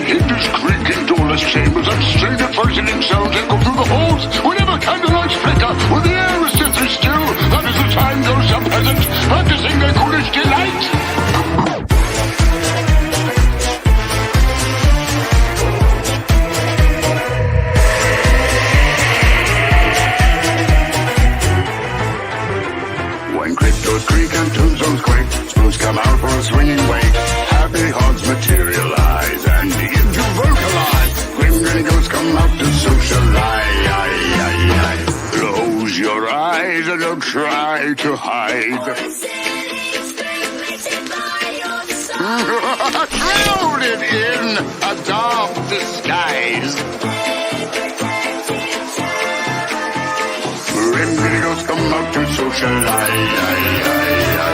hinges creak in doorless chambers, and stranger poisoning cells echo through the halls. Whenever candlelights flicker, when the air is deathly still, that is the time those young peasants practicing their ghoulish delight. When cryptos creak and tombstones quake, spoons come out for a swinging wake. Happy hearts materialize and begin to vocalize. Grim grinning ghosts come out to socialize. Close your eyes and don't try to hide. Shrouded in a dark disguise. Grim grinning ghosts come out to socialize.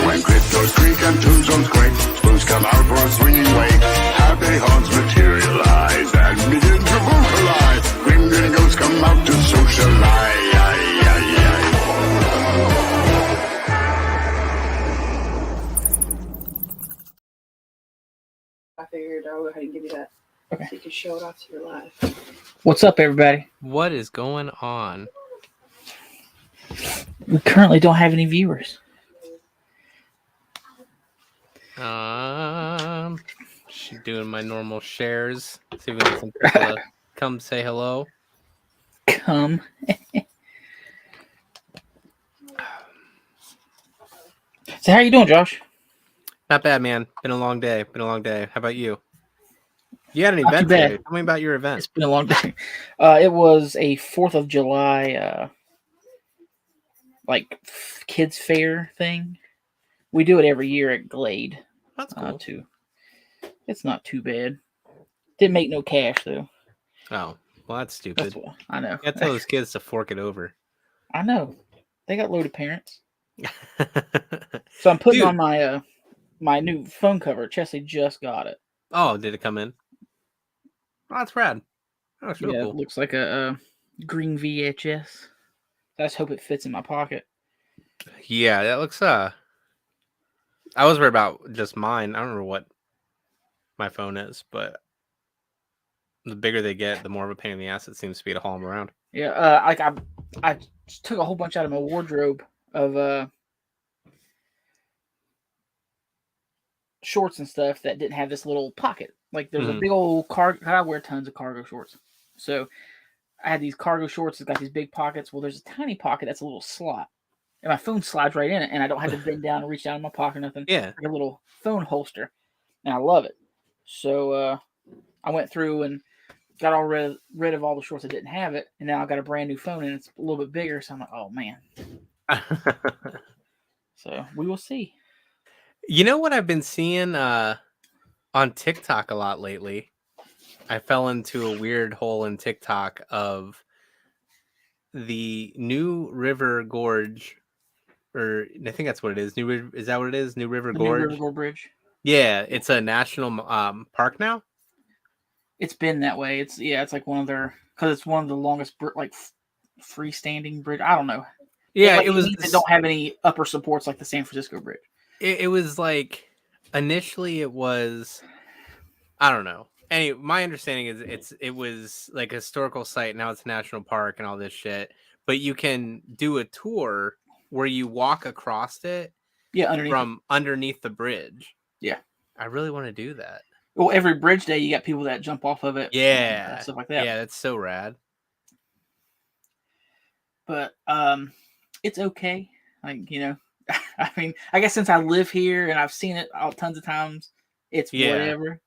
When cryptos creak and tombstones quake, spoons come out for a swinging wake. Happy hearts materialize and begin to vocalize. Grim grinning ghosts come out to socialize. I figured I'll go ahead and give you that. Okay. So you can show it off to your live. What's up, everybody? What is going on? We currently don't have any viewers. She's doing my normal shares. See if we can get some people to come say hello. Come. So how you doing, Josh? Not bad, man. Been a long day. How about you? You had an Not too event bad. today. Tell me about your event. It's been a long day. It was a 4th of July, kids fair thing. We do it every year at Glade. That's cool. It's not too bad. Didn't make no cash though. Oh, well, that's stupid. That's what I know. You gotta tell those kids to fork it over. I know. They got loaded parents. So I'm putting Dude. on my my new phone cover. Chesley just got it. Oh, did it come in? Oh, that's rad. Oh, it's real Yeah, cool. it looks like a green VHS. I just hope it fits in my pocket. Yeah, that looks I was worried about just mine. I don't remember what my phone is, but the bigger they get, the more of a pain in the ass it seems to be to haul them around. Yeah, I took a whole bunch out of my wardrobe of shorts and stuff that didn't have this little pocket. Like there's a big old cargo. I wear tons of cargo shorts, so I had these cargo shorts that got these big pockets. Well, there's a tiny pocket that's a little slot, and my phone slides right in it, and I don't have to bend down and reach down in my pocket or nothing. Yeah. Like a little phone holster, and I love it. So I went through and got all rid of all the shorts that didn't have it, and now I got a brand new phone, and it's a little bit bigger. So I'm like, oh man. So we will see. You know what I've been seeing on TikTok a lot lately? I fell into a weird hole in TikTok of the New River Gorge, or I think that's what it is. Is that what it is? New River The Gorge? New River Gorge Bridge. Yeah, it's a national park now. It's been that way. It's like one of their, because it's one of the longest freestanding bridge. I don't know. Yeah, Like, it was. They don't have any upper supports like the San Francisco Bridge. It was like initially it was, I don't know. Anyway, my understanding is it was like a historical site. Now it's a national park and all this shit. But you can do a tour where you walk across it. Yeah, underneath the bridge. Yeah, I really want to do that. Well, every bridge day you got people that jump off of it. Yeah, and stuff like that. Yeah, that's so rad. But it's okay. Like, you know, I mean, I guess since I live here and I've seen it tons of times, it's whatever.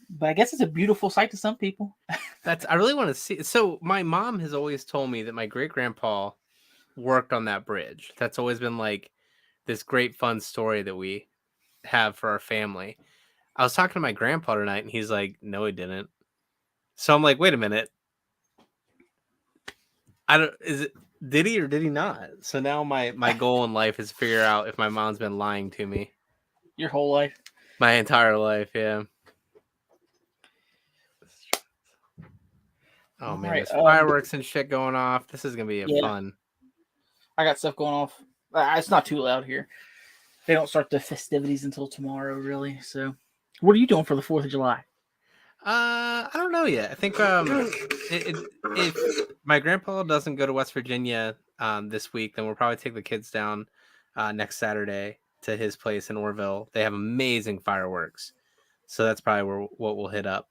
But I guess it's a beautiful sight to some people. I really want to see. So my mom has always told me that my great grandpa worked on that bridge. That's always been like this great fun story that we have for our family. I was talking to my grandpa tonight and he's like, no, he didn't. So I'm like, wait a minute. Did he or did he not? So now my goal in life is to figure out if my mom's been lying to me. Your whole life? My entire life, yeah. Oh man, right, there's fireworks and shit going off. This is gonna be fun. I got stuff going off. It's not too loud here. They don't start the festivities until tomorrow, really. So, what are you doing for the 4th of July? I don't know yet. I think if my grandpa doesn't go to West Virginia this week, then we'll probably take the kids down next Saturday to his place in Orville. They have amazing fireworks, so that's probably what we'll hit up.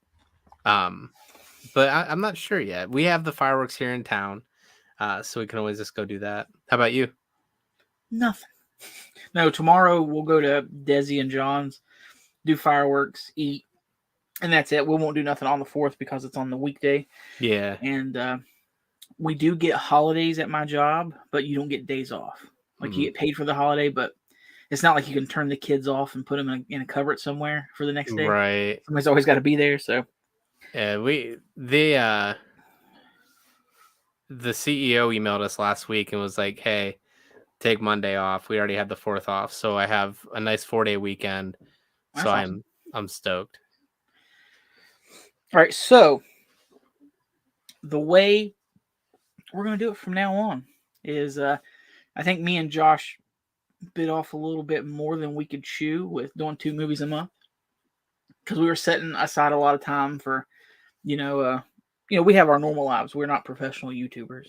But I'm not sure yet. We have the fireworks here in town, so we can always just go do that. How about you? Nothing. No, tomorrow we'll go to Desi and John's, do fireworks, eat, and that's it. We won't do nothing on the 4th because it's on the weekday. Yeah. And we do get holidays at my job, but you don't get days off. Like you get paid for the holiday, but it's not like you can turn the kids off and put them in a cupboard somewhere for the next day. Right. Somebody's always got to be there. So yeah, the CEO emailed us last week and was like, "Hey, take Monday off. We already had the 4th off, so I have a nice 4-day weekend." That's so awesome. I'm stoked. All right, so the way we're going to do it from now on is I think me and Josh bit off a little bit more than we could chew with doing 2 movies a month because we were setting aside a lot of time for, we have our normal lives. We're not professional YouTubers.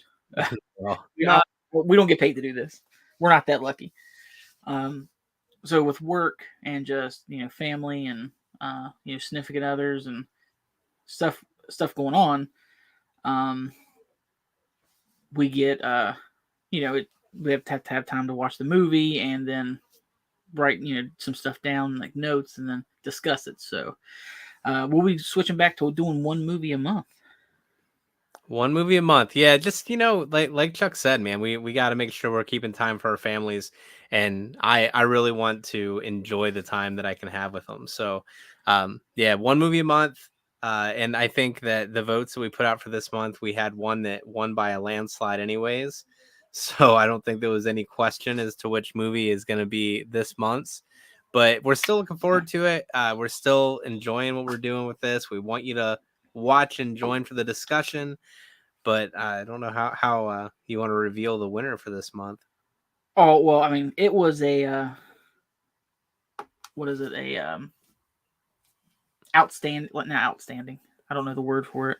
We don't get paid to do this. We're not that lucky. So with work and just, family and, significant others and stuff going on, we get, we have to have time to watch the movie and then write, some stuff down, like notes, and then discuss it. So we'll be switching back to doing 1 movie a month. 1 movie a month. Yeah, just like Chuck said, man, we got to make sure we're keeping time for our families, and I really want to enjoy the time that I can have with them. So 1 movie a month. And I think that the votes that we put out for this month, we had one that won by a landslide anyways. So I don't think there was any question as to which movie is going to be this month's, but we're still looking forward to it. We're still enjoying what we're doing with this. We want you to watch and join for the discussion, but I don't know how you want to reveal the winner for this month. Oh, well, I mean, it was a, what is it? Outstanding. Not outstanding. I don't know the word for it.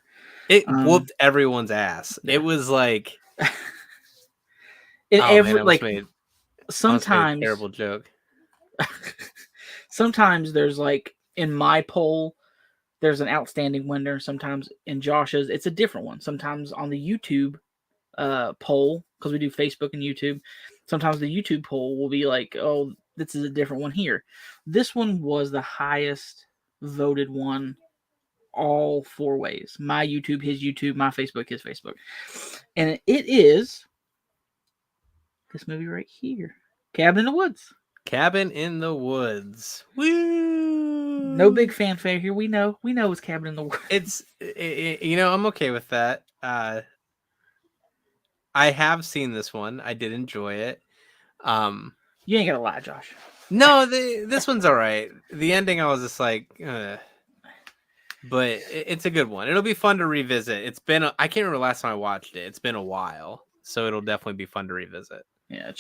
It whooped everyone's ass. Yeah. It was like, sometimes terrible joke. Sometimes there's like in my poll, there's an outstanding winner. Sometimes in Josh's, it's a different one. Sometimes on the YouTube poll, because we do Facebook and YouTube, sometimes the YouTube poll will be like, oh, this is a different one here. This one was the highest voted one all 4 ways. My YouTube, his YouTube, my Facebook, his Facebook. And it is this movie right here. Cabin in the Woods. Cabin in the Woods. Woo! No big fanfare here. We know it's Cabin in the Woods. I'm okay with that. I have seen this one. I did enjoy it. You ain't gonna lie, Josh. No, this one's all right. The ending, I was just like, but it's a good one. It'll be fun to revisit. It's been, I can't remember the last time I watched it. It's been a while, so it'll definitely be fun to revisit. Yeah,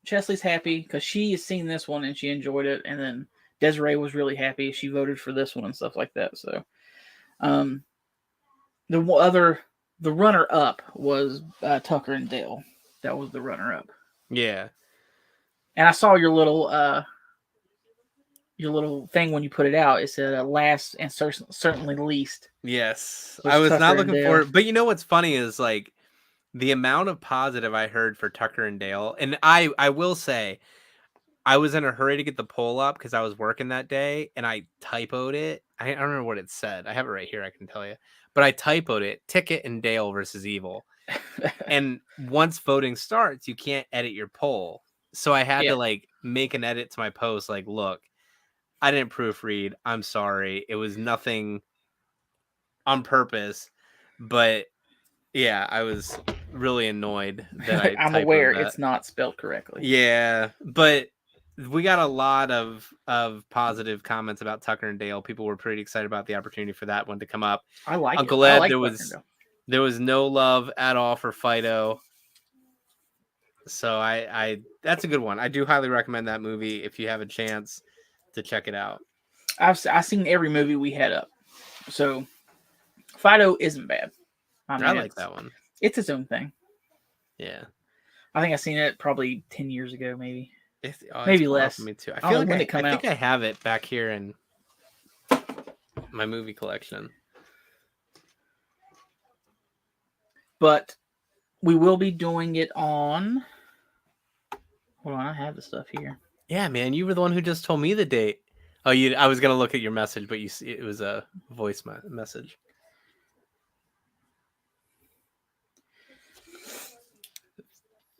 Chesley's happy because she has seen this one and she enjoyed it, and then Desiree was really happy. She voted for this one and stuff like that. So, the runner-up was Tucker and Dale. That was the runner-up. Yeah. And I saw your little thing when you put it out. It said last and certainly least. Yes, I was Tucker not looking and for Dale. it. But you know what's funny is like the amount of positive I heard for Tucker and Dale. And I will say I was in a hurry to get the poll up because I was working that day and I typoed it. I don't remember what it said. I have it right here. I can tell you. But I typoed it, Ticket and Dale versus Evil. And once voting starts, you can't edit your poll. So I had to like make an edit to my post. Like, look, I didn't proofread. I'm sorry. It was nothing on purpose. But yeah, I was really annoyed that I'm typoed aware that. it's not spelled correctly. Yeah, but we got a lot of positive comments about Tucker and Dale. People were pretty excited about the opportunity for that one to come up. I like Uncle it. Ed, I like there was no love at all for Fido. So I that's a good one. I do highly recommend that movie if you have a chance to check it out. I've seen every movie we had up. So Fido isn't bad. I mean, like that one. It's its own thing. Yeah. I think I seen it probably 10 years ago, maybe. Maybe less. Me too. I don't feel know like when it come I out. think I have it back here in my movie collection. But we will be doing it on. Hold on, I have the stuff here. Yeah, man, you were the one who just told me the date. Oh, I was gonna look at your message, but it was a voice message.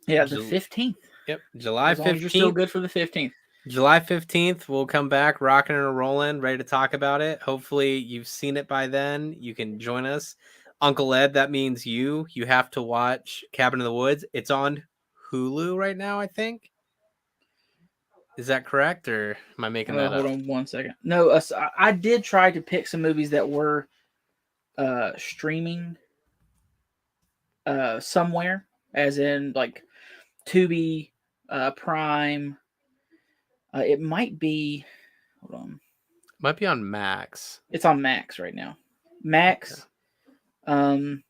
Yeah, the 15th. Yep, July 15th. You're still good for the 15th. July 15th, we'll come back rocking and rolling, ready to talk about it. Hopefully you've seen it by then. You can join us. Uncle Ed, that means you have to watch Cabin in the Woods. It's on Hulu right now, I think. Is that correct, or am I making that up? Hold on 1 second. No, I did try to pick some movies that were streaming somewhere, as in like Tubi, Prime. It might be. Hold on. Might be on Max. It's on Max right now. Max, Amazon,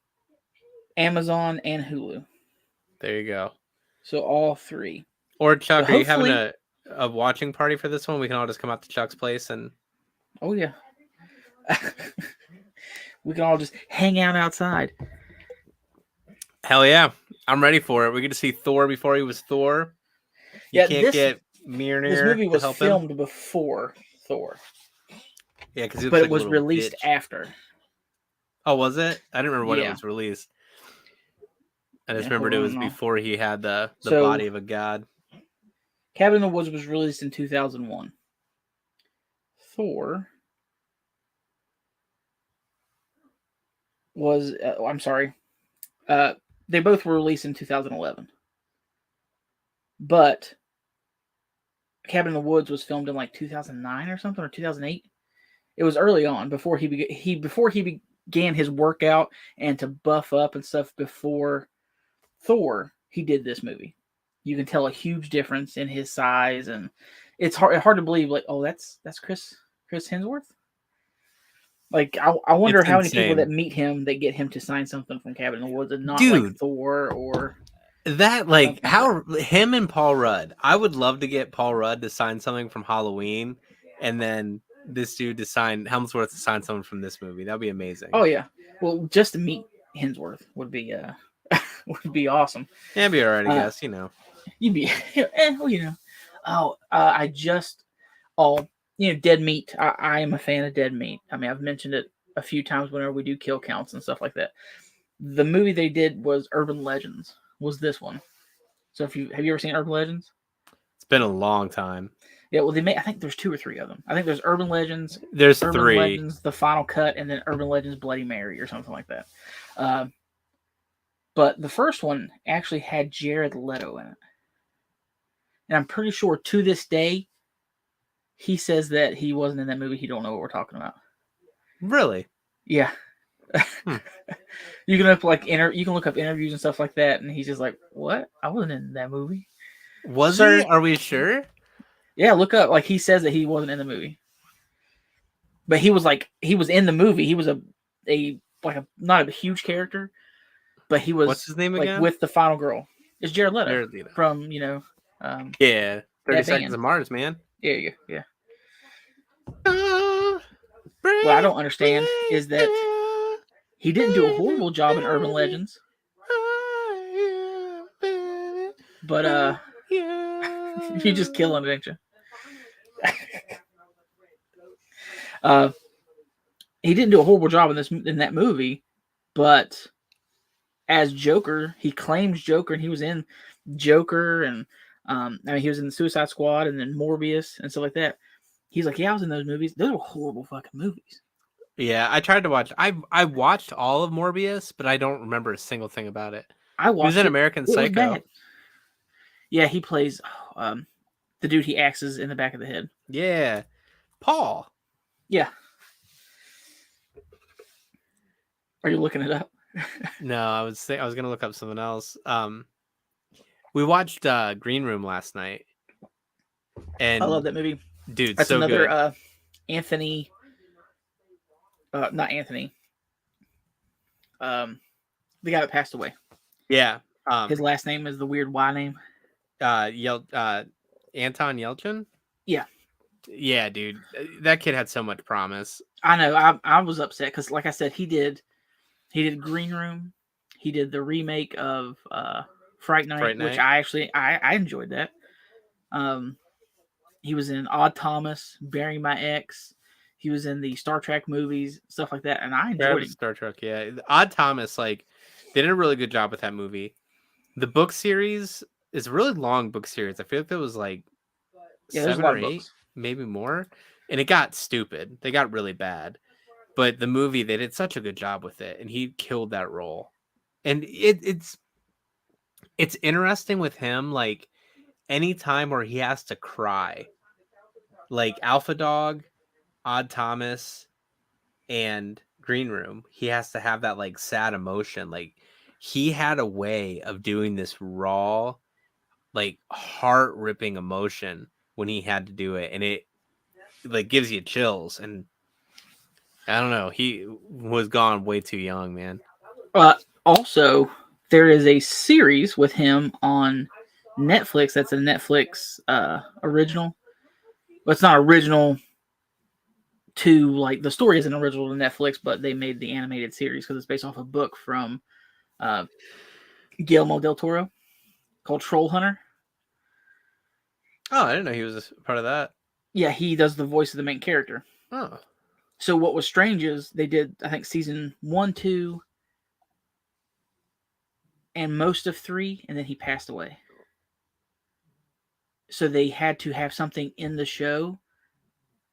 and Hulu. There you go. So all three. Or Chuck, So are you having a watching party for this one? We can all just come out to Chuck's place and. Oh yeah. We can all just hang out outside. Hell yeah. I'm ready for it. We get to see Thor before he was Thor. You can't get Mjolnir. This movie was to help filmed him. before Thor. Yeah, because but it was released after. Oh, was it? I didn't remember when Yeah. it was released. I just Yeah, remembered it hold was on. before he had the So- body of a god. Cabin in the Woods was released in 2001. Thor was, I'm sorry, they both were released in 2011. But Cabin in the Woods was filmed in like 2009 or something, or 2008. It was early on before he began his workout and to buff up and stuff. Before Thor, he did this movie. You can tell a huge difference in his size, and it's hard to believe. Like, oh, that's Chris Hemsworth. Like, I wonder It's how many insane. people that meet him that get him to sign something from Cabin in the Woods and not Dude. like Thor or That, like, how him and Paul Rudd. I would love to get Paul Rudd to sign something from Halloween, and then this dude to sign Hemsworth to sign someone from this movie. That'd be amazing. oh yeah. Well, just to meet Hemsworth would be would be awesome. Yeah, it'd be all right, I guess. You know. You'd be, well, you know. Oh, Dead Meat. I am a fan of Dead Meat. I mean, I've mentioned it a few times whenever we do kill counts and stuff like that. The movie they did was Urban Legends. Was this one? So have you ever seen Urban Legends? It's been a long time. Yeah, well, I think there's 2 or 3 of them. I think there's Urban Legends, There's Urban 3. Legends, The Final Cut, and then Urban Legends Bloody Mary or something like that. But the first one actually had Jared Leto in it. And I'm pretty sure to this day, he says that he wasn't in that movie. He don't know what we're talking about. Really? Yeah. You can look up interviews and stuff like that, and he's just like, "What? I wasn't in that movie." Was Sir- he? Are we sure? Yeah, look up. Like, he says that he wasn't in the movie, but he was in the movie. He was a not a huge character, but he was. What's his name like again? with the final girl. It's Jared Leto Jared Leto. from Yeah. 30 that Seconds band. of Mars, man. Yeah. What I don't understand is that he didn't do a horrible job in Urban Legends, but you're just killing it, ain't you? He didn't do a horrible job in that movie, but as Joker, he claims Joker, and he was in Joker, and he was in the Suicide Squad, and then Morbius and stuff like that. He's like, yeah, I was in those movies. Those were horrible fucking movies. Yeah, I tried to watch. I watched all of Morbius, but I don't remember a single thing about it. I He watched was in it. American It was Psycho. bad. Yeah, he plays the dude he axes in the back of the head. Yeah, Paul. Yeah. Are you looking it up? No, I was gonna look up something else. We watched Green Room last night, and I love that movie. dude, That's so another good. Anthony. not Anthony. The guy that passed away. Yeah. His last name is the weird Y name. Anton Yelchin. Yeah. Yeah, dude, that kid had so much promise. I know. I was upset because, like I said, he did Green Room. He did the remake of Fright Night, which I enjoyed that. He was in Odd Thomas, Bury My Ex. He was in the Star Trek movies, stuff like that, and I enjoyed him. Star Trek, yeah. Odd Thomas, like, they did a really good job with that movie. The book series is a really long book series. I feel like there was like 7 or 8, maybe more, and it got stupid. They got really bad. But the movie, they did such a good job with it, and he killed that role. And it's interesting with him, like, any time where he has to cry, like Alpha Dog, Odd Thomas, and Green Room, he has to have that like sad emotion. Like, he had a way of doing this raw, like, heart ripping emotion when he had to do it, and it like gives you chills. And I don't know, he was gone way too young, man. Also, there is a series with him on Netflix. That's a Netflix original. Well, it's not original to, like, the story isn't original to Netflix, but they made the animated series because it's based off a book from Guillermo del Toro called Troll Hunter. Oh, I didn't know he was a part of that. Yeah, he does the voice of the main character. Oh. So what was strange is they did, I think, season 1, 2, and most of 3, and then he passed away. So they had to have something in the show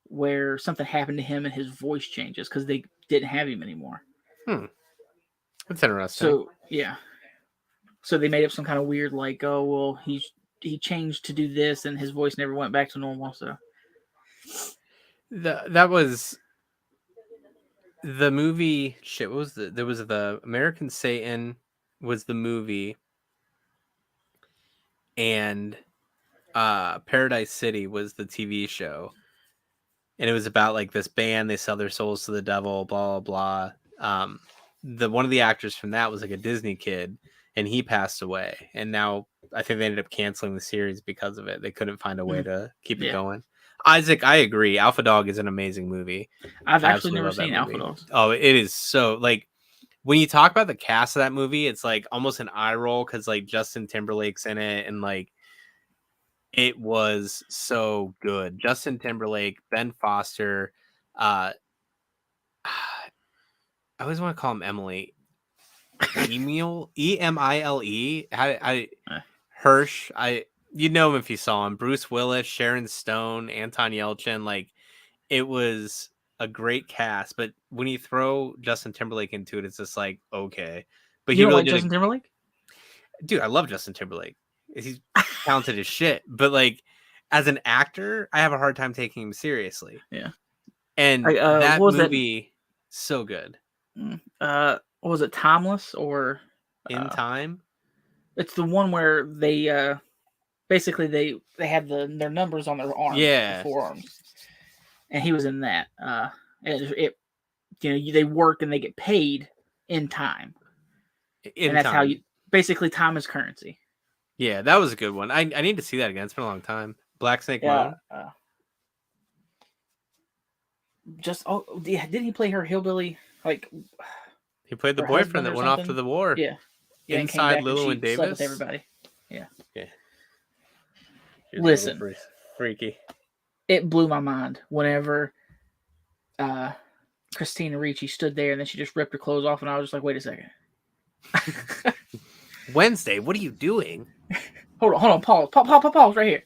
where something happened to him and his voice changes because they didn't have him anymore. That's interesting. So, yeah. So they made up some kind of weird, like, oh, well, he changed to do this and his voice never went back to normal. So that was the movie. Shit, what was there was the American Satan was the movie, and Paradise City was the TV show, and it was about like this band, they sell their souls to the devil, blah blah blah. One of the actors from that was like a Disney kid, and he passed away, and now I think they ended up canceling the series because of it. They couldn't find a way to keep it going. Isaac, I agree. Alpha Dog is an amazing movie. I've actually never seen Alpha Dog. Oh, it is so, like, when you talk about the cast of that movie, it's like almost an eye roll because like Justin Timberlake's in it, and like it was so good. Justin Timberlake, Ben Foster, I always want to call him Emily. Emile, Emile. Hirsch. You'd know him if you saw him. Bruce Willis, Sharon Stone, Anton Yelchin. Like, it was a great cast, but when you throw Justin Timberlake into it, it's just like, okay. But you don't really like Justin Timberlake? Dude, I love Justin Timberlake. He's talented as shit. But like, as an actor, I have a hard time taking him seriously. Yeah. And that movie, so good. Was it Timeless or In Time? It's the one where they basically they had their numbers on their arms, their forearms, and he was in that. And it they work and they get paid in time, and that's how you basically time is currency. Yeah, that was a good one. I need to see that again. It's been a long time. Black Snake Moan. Didn't he play her hillbilly? Like, he played the boyfriend that went off to the war. Yeah. Inside Llewellyn Davis. Slept with everybody. Yeah. Listen, freaky. It blew my mind whenever Christina Ricci stood there and then she just ripped her clothes off, and I was just like, wait a second. Wednesday, what are you doing? Hold on, pause right here.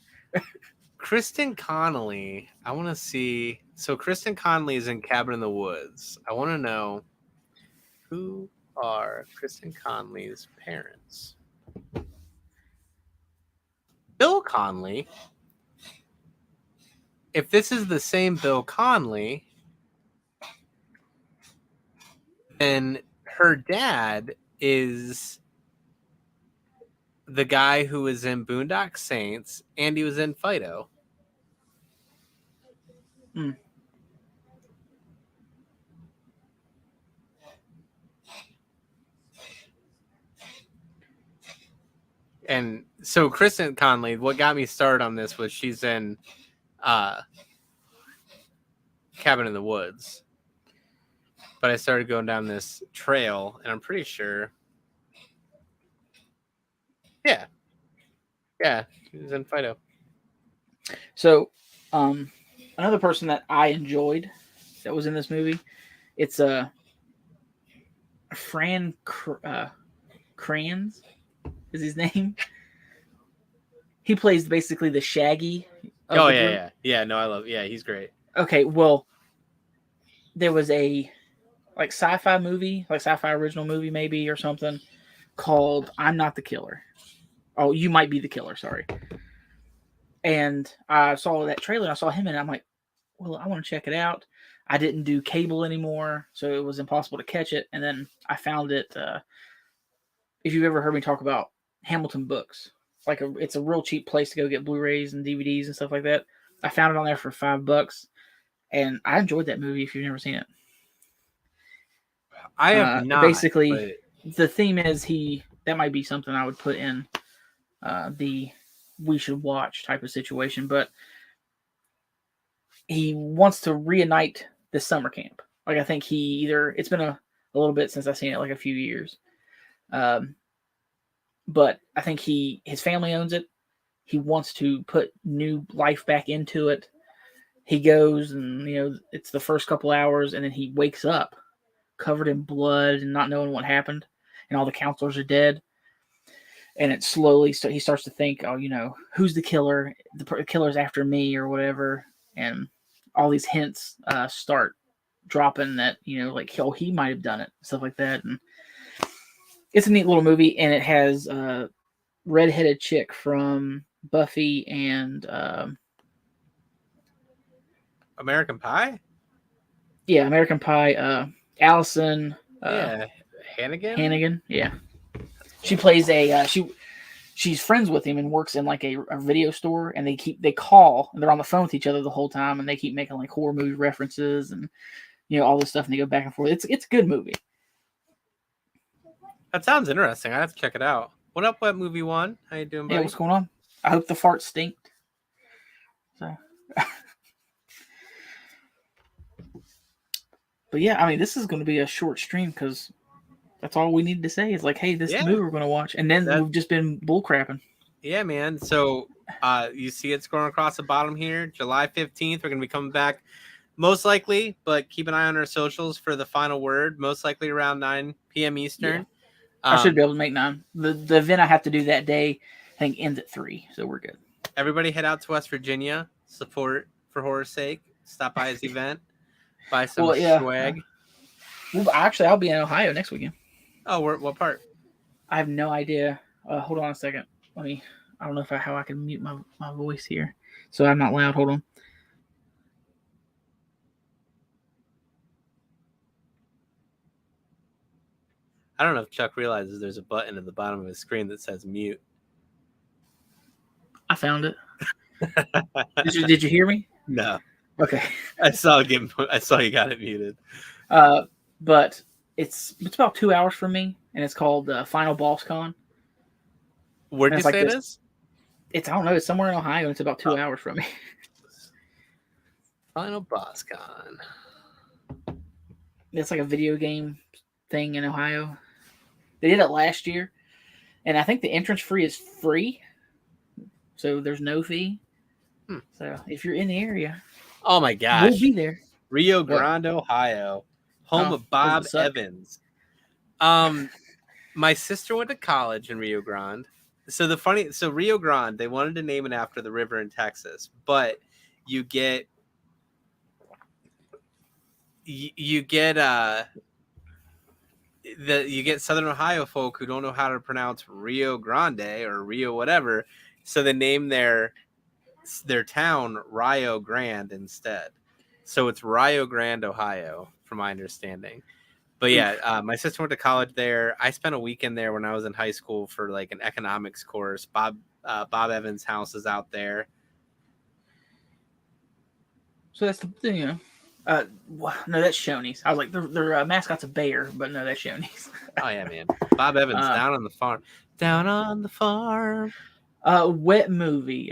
Kristen Connolly, I want to see. So Kristen Connolly is in Cabin in the Woods. I want to know, who are Kristen Connolly's parents? Bill Connolly. If this is the same Bill Connolly, then her dad is the guy who was in Boondock Saints, and he was in Fido. And so Kristen Conley, what got me started on this was she's in Cabin in the Woods. But I started going down this trail, and I'm pretty sure. Yeah, she was in Fido. So, another person that I enjoyed that was in this movie, it's Fran Kranz is his name. He plays basically the Shaggy. Oh yeah. No, I love. Yeah, he's great. Okay, well, there was a sci-fi movie, like sci-fi original movie maybe or something called I'm Not the Killer. Oh, You Might Be the Killer, sorry. And I saw that trailer and I saw him and I'm like, well, I want to check it out. I didn't do cable anymore, so it was impossible to catch it. And then I found it. If you've ever heard me talk about Hamilton Books, it's a real cheap place to go get Blu-rays and DVDs and stuff like that. I found it on there for $5, and I enjoyed that movie. If you've never seen it, I have not. Basically, the theme is that might be something I would put in the we should watch type of situation, but he wants to reunite the summer camp. I think it's been a little bit since I've seen it, like a few years. But I think his family owns it. He wants to put new life back into it. He goes and, it's the first couple hours and then he wakes up covered in blood and not knowing what happened. And all the counselors are dead. And it slowly, he starts to think, who's the killer? The killer's after me or whatever. And all these hints start dropping that, he might have done it, stuff like that. And it's a neat little movie, and it has a redheaded chick from Buffy and American Pie? Yeah, American Pie. Allison. Hannigan? Yeah. She plays she's friends with him and works in like a video store, and they call and they're on the phone with each other the whole time, and they keep making like horror movie references and all this stuff, and they go back and forth. It's a good movie. That sounds interesting. I have to check it out. What up, Wet Movie One? How you doing, buddy? Yeah, what's going on? I hope the fart stinked. So, but yeah, I mean, this is going to be a short stream because that's all we need to say is like, hey, this movie we're going to watch, and then we've just been bullcrapping. Yeah, man. So, you see it scrolling across the bottom here, July 15th. We're going to be coming back, most likely, but keep an eye on our socials for the final word. Most likely around 9 p.m. Eastern. Yeah. I should be able to make 9. The event I have to do that day, I think, ends at 3, so we're good. Everybody head out to West Virginia. Support for horror's sake. Stop by his event. Buy some swag. Actually, I'll be in Ohio next weekend. Oh, what part? I have no idea. Hold on a second. I don't know how I can mute my voice here, so I'm not loud. Hold on. I don't know if Chuck realizes there's a button at the bottom of his screen that says mute. I found it. Did you hear me? No. Okay. I saw you got it muted. But it's about 2 hours from me, and it's called Final Boss Con. Where'd you say it is? I don't know. It's somewhere in Ohio, and it's about 2 hours from me. Final Boss Con. It's like a video game thing in Ohio. They did it last year, and I think the entrance fee is free, so there's no fee. So if you're in the area, oh my gosh, we'll be there. Rio Grande, Ohio, home of Bob Evans. My sister went to college in Rio Grande. So Rio Grande, they wanted to name it after the river in Texas, but you get Southern Ohio folk who don't know how to pronounce Rio Grande or Rio whatever, so they name their town Rio Grande instead. So it's Rio Grande, Ohio, from my understanding. But yeah, my sister went to college there. I spent a weekend there when I was in high school for like an economics course. Bob Evans' house is out there. So that's the thing, no, that's Shoney's. I was like, their mascot's a bear, but no, that's Shoney's. Oh yeah, man. Bob Evans down on the farm. Down on the farm. Wet movie.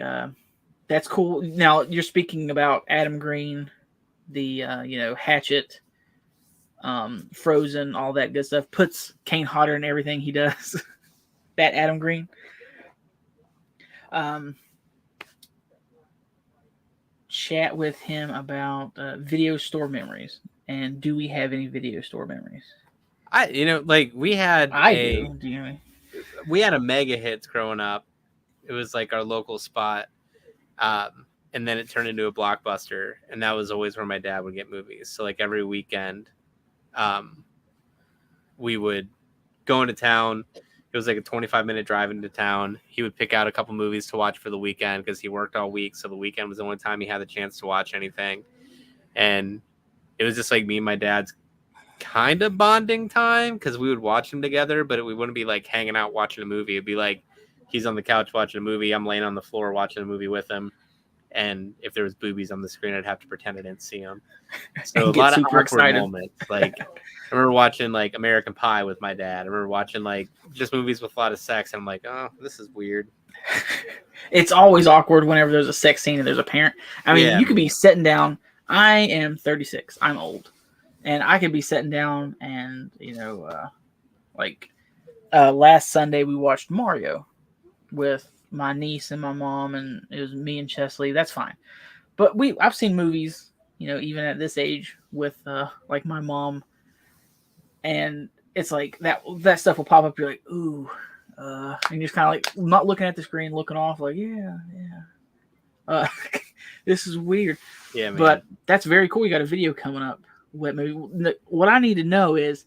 That's cool. Now you're speaking about Adam Green, the Hatchet, Frozen, all that good stuff. Puts Kane Hodder in everything he does. That Adam Green. Chat with him about video store memories, and do we have any video store memories? We had Do. We had a Mega Hits growing up. It was like our local spot, and then it turned into a Blockbuster, and that was always where my dad would get movies. So like every weekend, we would go into town. It was like a 25-minute drive into town. He would pick out a couple movies to watch for the weekend because he worked all week. So the weekend was the only time he had the chance to watch anything. And it was just like me and my dad's kind of bonding time because we would watch them together, but we wouldn't be like hanging out watching a movie. It'd be like he's on the couch watching a movie. I'm laying on the floor watching a movie with him. And if there was boobies on the screen, I'd have to pretend I didn't see them. So a lot of awkward moments. Like I remember watching like American Pie with my dad. I remember watching like just movies with a lot of sex. And I'm like, oh, this is weird. It's always awkward whenever there's a sex scene and there's a parent. I mean, you could be sitting down. I am 36. I'm old. And I could be sitting down and, last Sunday we watched Mario with my niece and my mom, and it was me and Chesley. That's fine. But I've seen movies, even at this age with like my mom, and it's like that stuff will pop up. You're like, ooh, and you're just kind of like not looking at the screen, looking off, like, yeah. This is weird. Yeah, man. But that's very cool. You got a video coming up. What I need to know is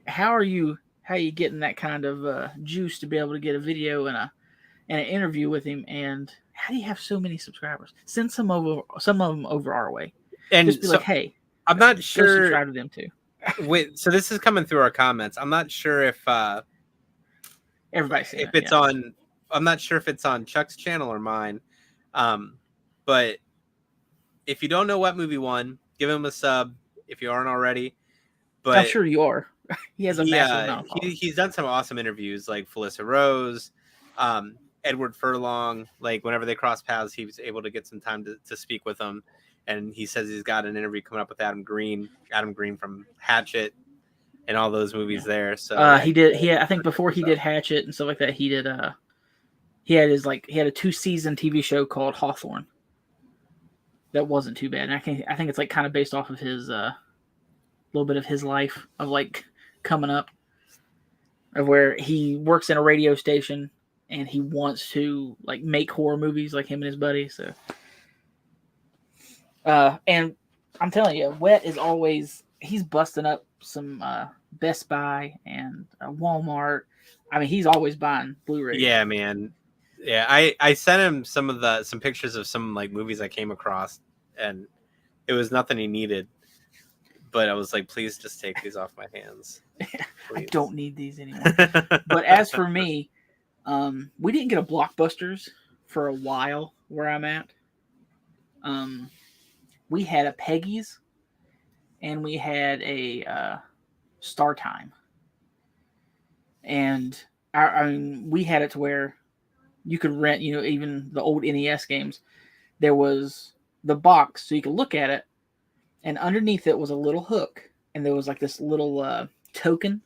how are you getting that kind of juice to be able to get a video and an interview with him, and how do you have so many subscribers? Send some of them over our way, and just be like, hey, I'm not sure. Subscribe to them too. Wait, so this is coming through our comments. I'm not sure if everybody's seen on. I'm not sure if it's on Chuck's channel or mine. But if you don't know What Movie One, give him a sub if you aren't already. But I'm sure you are. He has a massive amount. He's done some awesome interviews, like Felissa Rose, Edward Furlong. Like whenever they cross paths, he was able to get some time to speak with them. And he says he's got an interview coming up with Adam Green from Hatchet and all those movies there. So he did. I think before he did Hatchet and stuff like that, he did. He had a 2-season TV show called Hawthorne. That wasn't too bad. And I think it's like kind of based off of his little bit of his life of like coming up, of where he works in a radio station and he wants to like make horror movies like him and his buddy. So, and I'm telling you, Wet is always, he's busting up some Best Buy and Walmart. I mean, he's always buying Blu-ray. Yeah, man. Yeah, I sent him some pictures of some like movies I came across, and it was nothing he needed. But I was like, please just take these off my hands. I don't need these anymore. But as for me, we didn't get a Blockbusters for a while where I'm at. We had a Peggy's and we had a Star Time. And I mean, we had it to where you could rent, even the old NES games. There was the box, so you could look at it, and underneath it was a little hook, and there was like this little token,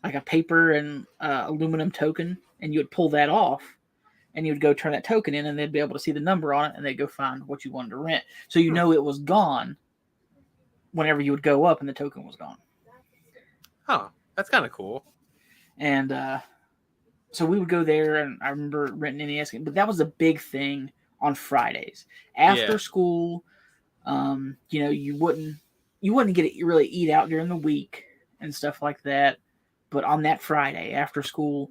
like a paper and aluminum token, and you would pull that off, and you would go turn that token in, and they'd be able to see the number on it, and they'd go find what you wanted to rent. So it was gone whenever you would go up, and the token was gone. Oh, that's kind of cool. And so we would go there, and I remember renting NES games, but that was a big thing on Fridays after school. You wouldn't get to really eat out during the week and stuff like that, but on that Friday after school,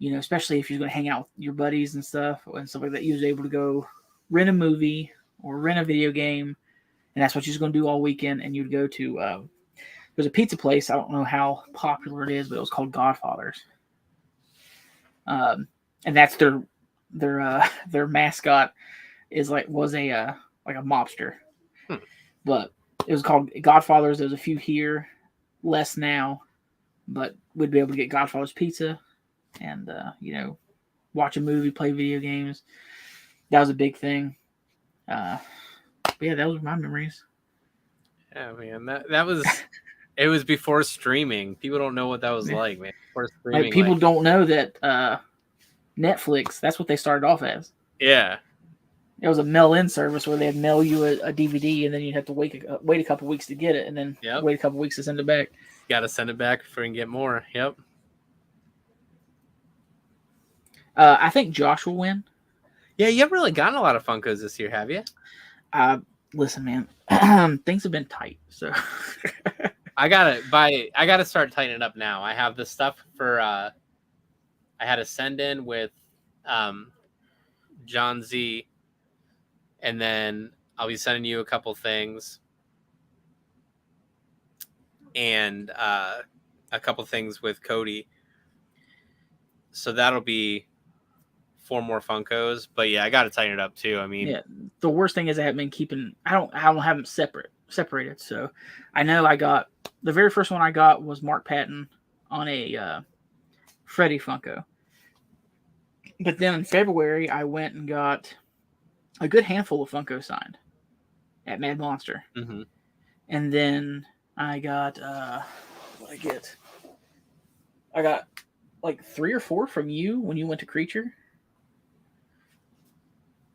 especially if you're going to hang out with your buddies and stuff like that, you was able to go rent a movie or rent a video game, and that's what you was going to do all weekend. And you'd go to there's a pizza place. I don't know how popular it is, but it was called Godfather's. And that's their mascot was a mobster. But it was called Godfather's. There's a few here, less now, but we'd be able to get Godfather's pizza, and watch a movie, play video games. That was a big thing. But yeah, that was my memories. Yeah, man, that was. It was before streaming. People don't know what that was like, man. Before streaming, Like, people don't know that Netflix. That's what they started off as. Yeah. It was a mail-in service where they'd mail you a DVD, and then you'd have to wait a couple weeks to get it, and then wait a couple weeks to send it back. Got to send it back before you can get more. Yep. I think Josh will win. Yeah, you haven't really gotten a lot of Funkos this year, have you? Listen, man, things have been tight, so I gotta start tightening it up now. I have the stuff for I had a send in with John Z, and then I'll be sending you a couple things and a couple things with Cody. So that'll be 4 more Funkos. But yeah, I gotta tighten it up too. I mean, yeah, the worst thing is I haven't been keeping. I don't have them separated. So I know I got the very first one I got was Mark Patton on a Freddy Funko. But then in February, I went and got a good handful of Funko signed at Mad Monster. Mm-hmm. And then I got, what I get? I got like 3 or 4 from you when you went to Creature.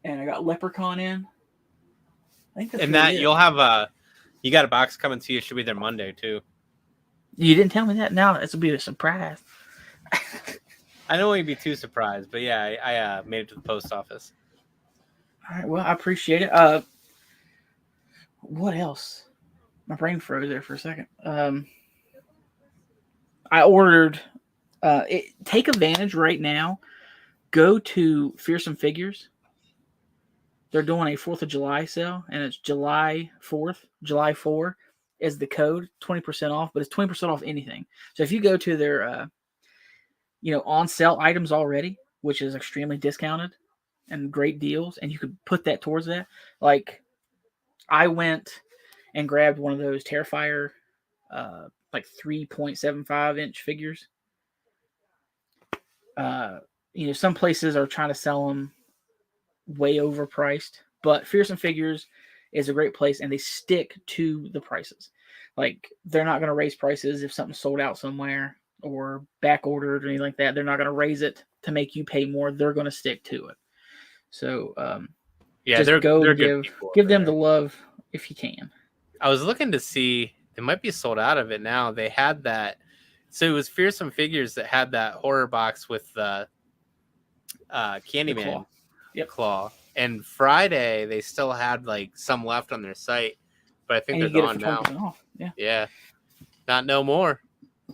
And I got Leprechaun in. I think that's and really that it. you'll have you got a box coming to you. It should be there Monday too. You didn't tell me that. Now this will be a surprise. I don't want you to be too surprised, but yeah, I made it to the post office. All right. Well, I appreciate it. What else? My brain froze there for a second. I ordered. Take advantage right now. Go to Fearsome Figures. They're doing a 4th of July sale, and it's July 4th. July 4 is the code, 20% off, but it's 20% off anything. So if you go to their, on sale items already, which is extremely discounted and great deals, and you could put that towards that. Like, I went and grabbed one of those Terrifier, 3.75 inch figures. Some places are trying to sell them way overpriced, but Fearsome Figures is a great place, and they stick to the prices. Like, they're not going to raise prices if something's sold out somewhere or back ordered or anything like that. They're not going to raise it to make you pay more. They're going to stick to it. So, they're give them the love if you can. I was looking to see, they might be sold out of it now. They had that, so it was Fearsome Figures that had that horror box with the Candyman claw. And Friday they still had like some left on their site, but I think they're gone now. Off. Yeah, not no more.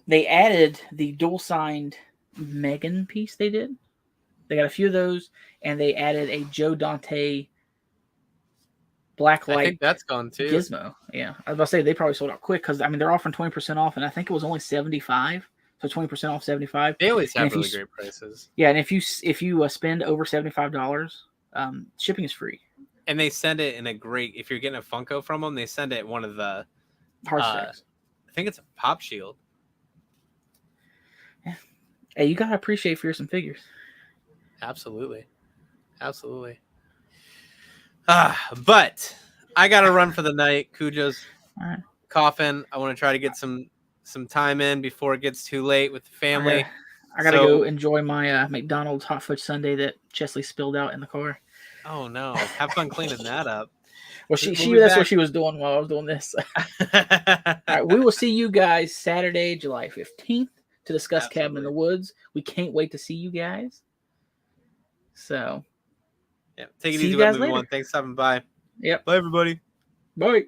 They added the dual signed Megan piece. They got a few of those, and they added a Joe Dante blacklight. I think that's gone too. Gizmo. Yeah, I was about to say they probably sold out quick because they're offering 20% off, and I think it was only $75. So 20% off $75. They always have really great prices. Yeah, and if you spend over $75, shipping is free. And they send it in a great. If you're getting a Funko from them, they send it one of the heartstrings. I think it's a Pop Shield. Yeah. Hey, you gotta appreciate Fearsome Figures. Absolutely. But I gotta run for the night. Cujo's coughing. I want to try to get some time in before it gets too late with the family. I gotta go enjoy my McDonald's hot fudge sundae that Chesley spilled out in the car. Oh no! Have fun cleaning that up. Well, that's what she was doing while I was doing this. All right, we will see you guys Saturday, July 15th to discuss Cabin in the Woods. We can't wait to see you guys. So, take it easy with everyone. Thanks for stopping by. Yep. Bye, everybody. Bye.